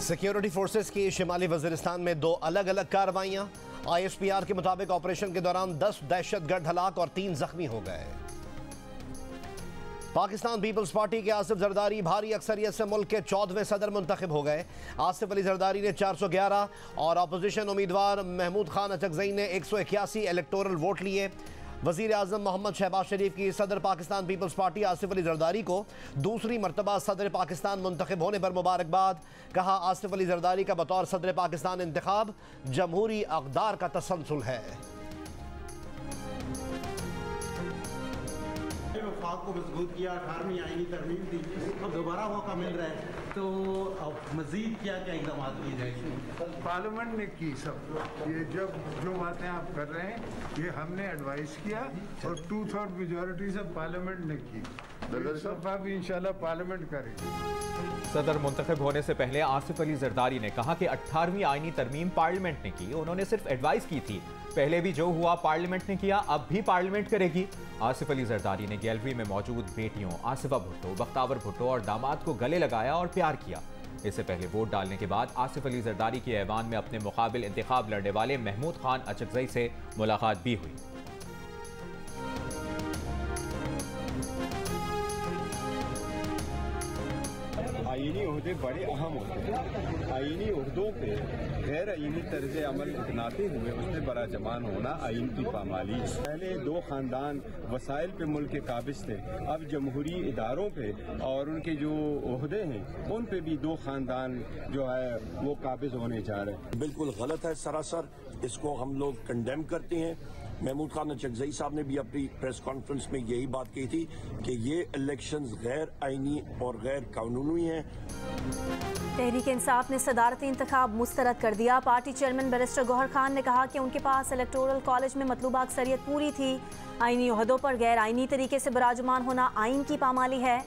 Security forces की शिमाली वजीरिस्तान में 2 अलग अलग कार्रवाइयां। ISPR के मुताबिक ऑपरेशन के दौरान 10 दहशतगर्द हलाक और 3 जख्मी हो गए। पाकिस्तान पीपल्स पार्टी के आसिफ जरदारी भारी अक्सरियत से मुल्क के 14वें सदर मुंतखब हो गए। आसिफ अली जरदारी ने 411 और अपोजिशन उम्मीदवार महमूद खान अचकजई ने 181 इलेक्टोरल वोट लिए। वज़ीर आज़म मोहम्मद शहबाज शरीफ की सदर पाकिस्तान पीपल्स पार्टी आसिफ अली जरदारी को दूसरी मरतबा सदर पाकिस्तान मुंतखब होने पर मुबारकबाद। कहा, आसिफ अली जरदारी का बतौर सदर पाकिस्तान इंतखाब जमहूरी अक़दार का तसलसल है। वफाक को मजबूत किया, 18वीं आईनी तरमीम थी, अब दोबारा मौका मिल रहा है, तो अब मजीद क्या क्या इकदाम किए जाएंगे? पार्लियामेंट ने की सब ये जो बातें आप कर रहे हैं ये हमने एडवाइस किया और 2/3 मेजॉरिटी से पार्लियामेंट ने की। इस दफा भी इंशाल्लाह पार्लियामेंट करेगी। सदर मुंतखब होने से पहले आसिफ अली जरदारी ने कहा कि 18वीं आईनी तरमीम पार्लियामेंट ने की, उन्होंने सिर्फ एडवाइस की थी। पहले भी जो हुआ पार्लियामेंट ने किया, अब भी पार्लियामेंट करेगी। आसिफ अली जरदारी ने गैलरी में मौजूद बेटियों आसिफा भुट्टो, बख्तावर भुट्टो और दामाद को गले लगाया और प्यार किया। इससे पहले वोट डालने के बाद आसिफ अली जरदारी की ऐवान में अपने मुकाबिल इंतखाब लड़ने वाले महमूद खान अचकजई से मुलाकात भी हुई। आईनी ओहदे बड़े अहम होते हैं। आईनी ओहदों पे गैर आईनी तर्ज अमल अपनाते हुए उसमें बराजमान होना आइन की पामाली। पहले 2 खानदान वसाइल पे मुल्क के काबिज थे, अब जमहूरी इदारों पे और उनके जो ओहदे हैं उन पे भी 2 खानदान जो है वो काबिज होने जा रहे हैं। बिल्कुल गलत है सरासर, इसको हम लोग कंडेम करते हैं। महमूद खान अचकजई साहब ने भी अपनी प्रेस कॉन्फ्रेंस में यही बात कही थी कि ये इलेक्शंस गैर आईनी और गैर कानूनी हैं। तहरीक इंसाफ ने सदारती इंतखाब मुस्तरद कर दिया। Party chairman barrister Gohar Khan ने कहा कि उनके पास इलेक्टोरल कॉलेज में मतलूबा अक्सरियत पूरी थी। आईनी ओहदों पर गैर आईनी तरीके से बराजमान होना आइन की पामाली है।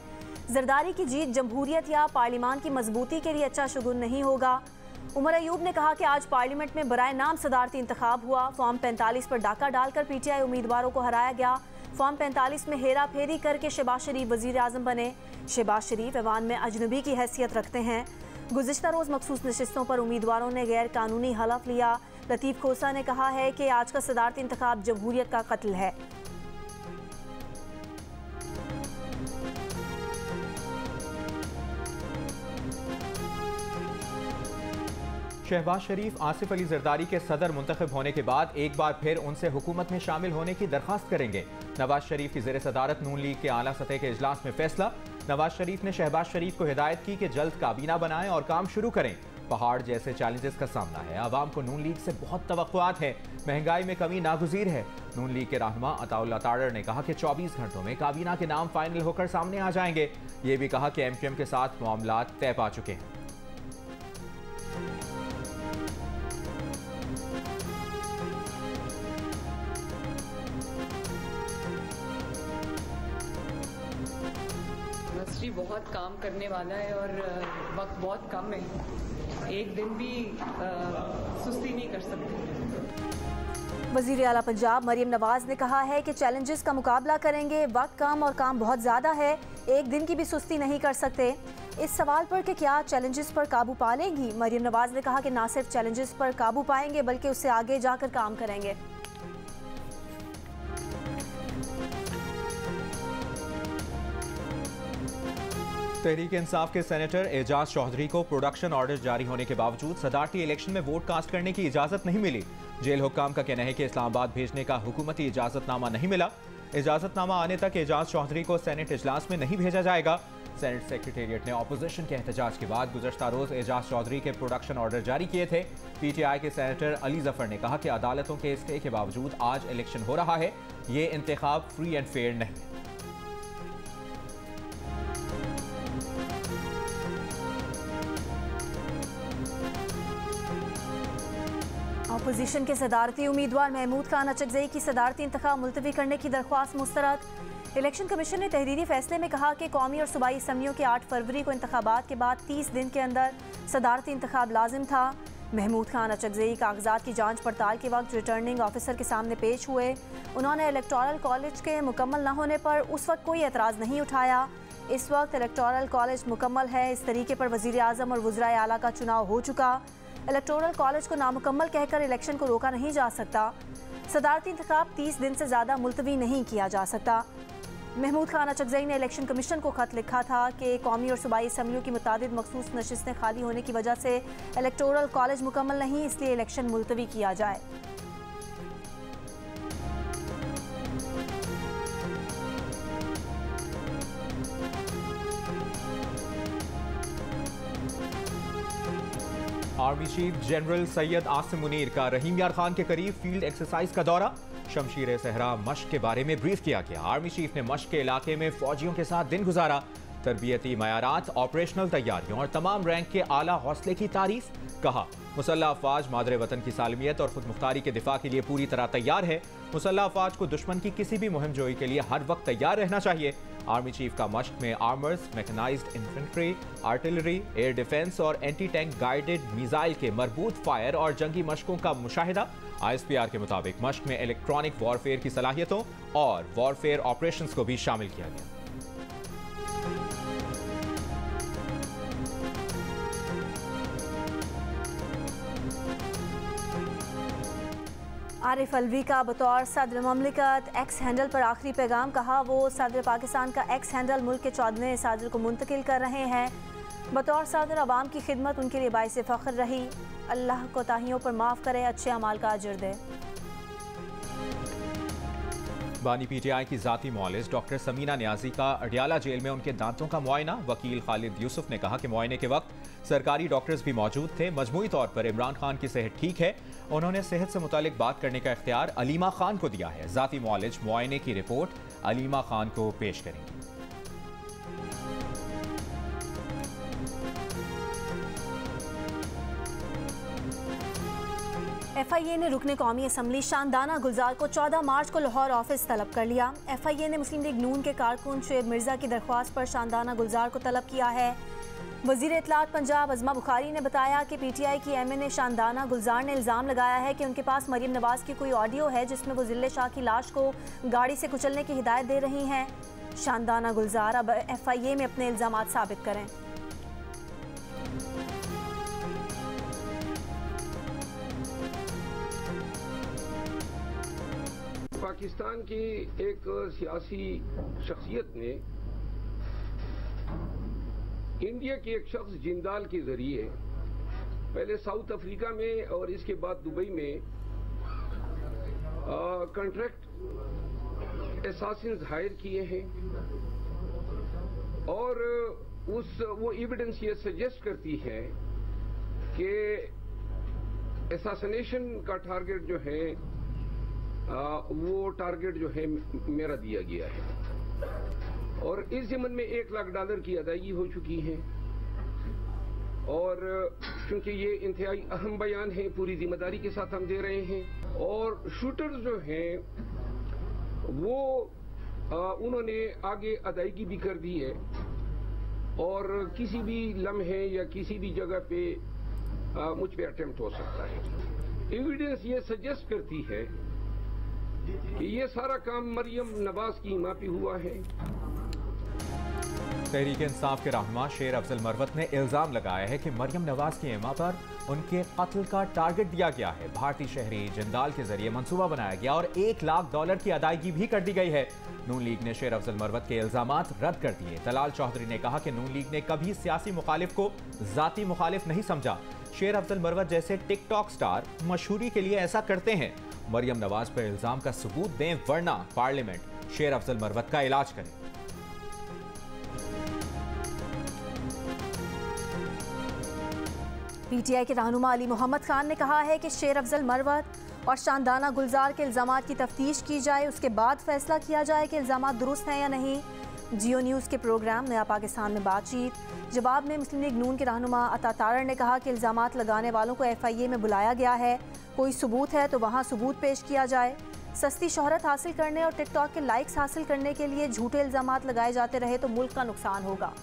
जरदारी की जीत जमहूरियत या पार्लियामान की मजबूती के लिए अच्छा शुगुन नहीं होगा। उमर अयूब ने कहा कि आज पार्लियामेंट में बराए नाम सदारती इंतखाब हुआ। फॉर्म 45 पर डाका डालकर PTI उम्मीदवारों को हराया गया। फॉर्म 45 में हेरा फेरी करके शहबाज शरीफ वजीर आज़म बने। शहबाज शरीफ ऐवान में अजनबी की हैसियत रखते हैं। गुज़िश्ता रोज़ मखसूस नशिस्तों पर उम्मीदवारों ने गैर कानूनी हलफ लिया। लतीफ़ खोसा ने कहा है कि आज का सदारती इंतखाब जमहूरियत का कत्ल है। शहबाज शरीफ आसिफ अली जरदारी के सदर मुंतखब होने के बाद एक बार फिर उनसे हुकूमत में शामिल होने की दरख्वास्त करेंगे। नवाज शरीफ की ज़ेर सदारत नून लीग के आला सतह के इजलास में फैसला। नवाज शरीफ ने शहबाज शरीफ को हिदायत की कि जल्द काबीना बनाएं और काम शुरू करें। पहाड़ जैसे चैलेंजेस का सामना है, आवाम को नून लीग से बहुत तवक्कुआत है, महंगाई में कमी नागुज़ीर है। नून लीग के रहनुमा अताउल्लाह ताड़र ने कहा कि 24 घंटों में काबीना के नाम फाइनल होकर सामने आ जाएंगे। ये भी कहा कि MQM के साथ मामलात तय पा चुके हैं। बहुत काम करने वाला है और वक्त बहुत कम है, एक दिन भी सुस्ती नहीं कर सकते। वज़ीर आला पंजाब मरियम नवाज ने कहा है कि चैलेंजेस का मुकाबला करेंगे, वक्त कम और काम बहुत ज़्यादा है, एक दिन की भी सुस्ती नहीं कर सकते। इस सवाल पर कि क्या चैलेंजेस पर काबू पा लेंगी, मरियम नवाज ने कहा कि ना सिर्फ चैलेंजेस पर काबू पाएंगे बल्कि उससे आगे जाकर काम करेंगे। तहरीक इंसाफ के सेनेटर एजाज चौधरी को प्रोडक्शन ऑर्डर जारी होने के बावजूद सदारती इलेक्शन में वोट कास्ट करने की इजाजत नहीं मिली। जेल हुक्काम का कहना है कि इस्लामाबाद भेजने का हुकूमती इजाजतनामा नहीं मिला। इजाजतनामा आने तक एजाज चौधरी को सेनेट इजलास में नहीं भेजा जाएगा। सेनेट सेक्रेटेरिएट ने ऑपोजिशन के एहतजाज के बाद गुज़श्ता रोज एजाज चौधरी के प्रोडक्शन ऑर्डर जारी किए थे। PTI के सेनेटर अली जफर ने कहा कि अदालतों के स्टे के बावजूद आज इलेक्शन हो रहा है, ये इंतखाब फ्री एंड फेयर नहीं। अपोजिशन के सदारती उम्मीदवार महमूद खान अचकजई की सदारती इंतखाब मुलतवी करने की दरख्वास्त मुस्तरद। इलेक्शन कमीशन ने तहरीरी फैसले में कहा कि कौमी और सूबाई असम्बलियों के 8 फरवरी को इंतखाबात के बाद 30 दिन के अंदर सदारती इंतखाब लाजिम था। महमूद खान अचकजई कागजात की जांच पड़ताल के वक्त रिटर्निंग ऑफिसर के सामने पेश हुए। उन्होंने इलेक्टोरल कॉलेज के मुकम्मल न होने पर उस वक्त कोई एतराज़ नहीं उठाया। इस वक्त इलेक्टोरल कॉलेज मुकम्मल है। इस तरीके पर वज़ीर आज़म और वज़राए आला का चुनाव हो चुका। इलेक्टोरल कॉलेज को नामुकम्मल कहकर इलेक्शन को रोका नहीं जा सकता। सदारती इंतखाब 30 दिन से ज़्यादा मुलतवी नहीं किया जा सकता। महमूद खान अचकज़ई ने इलेक्शन कमीशन को खत लिखा था कि कौमी और सूबाई असम्बलियों की मुतादिद मखसूस नशिस्तें खाली होने की वजह से इलेक्टोरल कॉलेज मुकम्मल नहीं, इसलिए इलेक्शन मुलतवी किया जाए। Army chief general Syed Asim Munir का रहीम यार खान के करीब फील्ड एक्सरसाइज का दौरा। शमशीर सहरा मश्क के बारे में ब्रीफ किया गया। आर्मी चीफ ने मश्क के इलाके में फौजियों के साथ दिन गुजारा। तरबियती मयारात, ऑपरेशनल तैयारियों और तमाम रैंक के आला हौसले की तारीफ। कहा मुसल्लह अफवाज मादरे वतन की सालमियत और खुद मुख्तारी के दिफा के लिए पूरी तरह तैयार है। मुसल्लह अफवाज को दुश्मन की किसी भी मुहिम जोई के लिए हर वक्त तैयार रहना चाहिए। आर्मी चीफ का मश्क में armours, mechanised infantry, artillery, air defence और एंटी टैंक गाइडेड मिसाइल के मरबूत फायर और जंगी मशकों का मुशाहिदा। ISPR के मुताबिक मश्क में इलेक्ट्रॉनिक वॉरफेयर की सलाहियतों और वॉरफेयर ऑपरेशंस को भी शामिल किया गया। आरिफ अलवी का बतौर सदर ममलिकत एक्स हैंडल पर आखिरी पैगाम। कहा वो सदर पाकिस्तान का एक्स हैंडल मुल्क के 14वें सदर को मुंतकिल कर रहे हैं। बतौर सदर अवाम की खिदमत उनके लिए बाइस फ़ख्र रही। अल्लाह कोताहियों पर माफ़ करे, अच्छे अमाल का अजर दे। बानी PTI की जाती मौलिस डॉक्टर समीना न्याजी का अडियाला जेल में उनके दांतों का मुआयना। वकील खालिद यूसुफ ने कहा कि मुआयने के वक्त सरकारी डॉक्टर्स भी मौजूद थे। मजमूई तौर पर इमरान खान की सेहत ठीक है। उन्होंने सेहत से मुतालिक बात करने का इख्तियार अलीमा खान को दिया है। जाती मौलिस मुआयने की रिपोर्ट अलीमा खान को पेश करेंगी। FIA ने रुकने कौमी असम्बली शानदाना गुलजार को 14 मार्च को लाहौर ऑफिस तलब कर लिया। FIA ने मुस्लिम लीग नून के कारकुन शुएब मिर्जा की दरख्वास्त पर शानदाना गुलजार को तलब किया है। वजीर इत्तलात पंजाब अज़मा बुखारी ने बताया कि PTI की MA शानदाना गुलजार ने इल्ज़ाम लगाया है कि उनके पास मरियम नवाज की कोई ऑडियो है जिसमें वो जिले शाह की लाश को गाड़ी से कुचलने की हिदायत दे रही हैं। शानदाना गुलजार अब FIA में अपने इल्ज़ामात साबित करें। पाकिस्तान की एक सियासी शख्सियत ने इंडिया के एक शख्स जिंदाल के जरिए पहले साउथ अफ्रीका में और इसके बाद दुबई में कॉन्ट्रैक्ट एसासिन्स हायर किए हैं और वो एविडेंस ये सजेस्ट करती है कि एसासिनेशन का टारगेट जो है वो टारगेट जो है मेरा दिया गया है और इस ज़िमन में $1 लाख की अदायगी हो चुकी है। और क्योंकि ये इंतहाई अहम बयान है, पूरी जिम्मेदारी के साथ हम दे रहे हैं। और शूटर्स जो हैं वो उन्होंने आगे अदायगी भी कर दी है और किसी भी लम्हे या किसी भी जगह पे मुझ पे अटेम्प्ट हो सकता है। एविडेंस ये सजेस्ट करती है कि ये सारा काम मरियम नवाज की इमा पे हुआ है। तहरीक इंसाफ के रहनुमा शेर अफजल मरवत ने इल्जाम लगाया है कि मरियम नवाज की इमा पर उनके कत्ल का टारगेट दिया गया है। भारतीय शहरी जिंदाल के जरिए मंसूबा बनाया गया और $1 लाख की अदायगी भी कर दी गई है। नून लीग ने शेर अफजल मरवत के इल्जामात रद्द कर दिए। तलाल चौधरी ने कहा कि नून लीग ने कभी सियासी मुखालिफ को जाती मुखालिफ नहीं समझा। शेर अफजल मरवत जैसे टिकटॉक स्टार मशहूरी के लिए ऐसा करते हैं। मरियम नवाज पर इल्जाम का सबूत दें वरना पार्लियामेंट शेर अफजल मरवत का इलाज करें। PTI के रहनुमा अली मोहम्मद खान ने कहा है कि शेर अफजल मरवत और शानदाना गुलजार के इल्जामात की तफ्तीश की जाए, उसके बाद फैसला किया जाए कि इल्जामात दुरुस्त हैं या नहीं। जियो न्यूज़ के प्रोग्राम नया पाकिस्तान में बातचीत जवाब में मुस्लिम लीग नून के रहनुमा अता तारड़ ने कहा कि इल्जामात लगाने वालों को FIA में बुलाया गया है, कोई सबूत है तो वहाँ सबूत पेश किया जाए। सस्ती शोहरत हासिल करने और टिकटॉक के लाइक्स हासिल करने के लिए झूठे इल्जामात लगाए जाते रहे तो मुल्क का नुकसान होगा।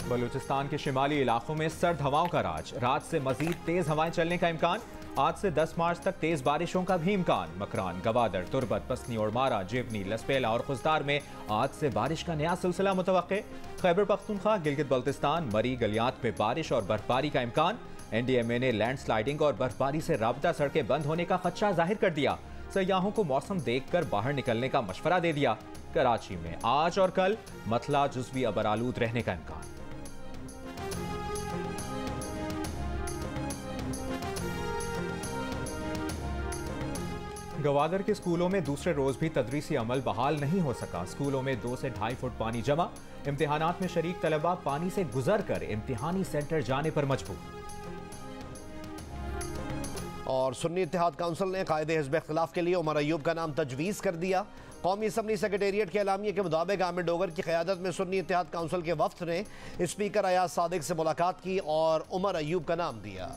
बलूचिस्तान के शिमाली इलाकों में सर्द हवाओं का राज। रात से मजीद तेज हवाएं चलने का इम्कान। आज से 10 मार्च तक तेज बारिशों का भी इम्कान। मकरान, गवादर, तुर्बत, पसनी, ओड़मारा, जेवनी, लसपेला और खुजदार में आज से बारिश का नया सिलसिला मुतवक्के। खैबर पख्तूनख्वा, गिलगित बल्तिस्तान, मरी, गलियात में बारिश और बर्फबारी का इम्कान। NDMA ने लैंडस्लाइडिंग और बर्फबारी से राबता सड़कें बंद होने का खदशा जाहिर कर दिया। सयाहों को मौसम देखकर बाहर निकलने का मशवरा दे दिया। कराची में आज और कल मतला जुज़वी अबरालूद रहने का इम्कान। गवादर के स्कूलों में दूसरे रोज भी तदरीसी अमल बहाल नहीं हो सका। स्कूलों में 2 से 2.5 फुट पानी जमा। इम्तिहानात में शरीक तलबा पानी से गुजर कर इम्तिहानी सेंटर जाने पर मजबूर। और सुन्नी इत्तेहाद काउंसिल ने कायदे हिज़्ब इख्तिलाफ के लिए उमर अयूब का नाम तजवीज़ कर दिया। कौमी असम्बली सेक्रेटेरिएट के एलामिये के मुताबिक आमिर डोगर की क़यादत में सुन्नी इत्तेहाद काउंसिल के वफ्द ने स्पीकर अयाज सादिक से मुलाकात की और उमर अयूब का नाम दिया।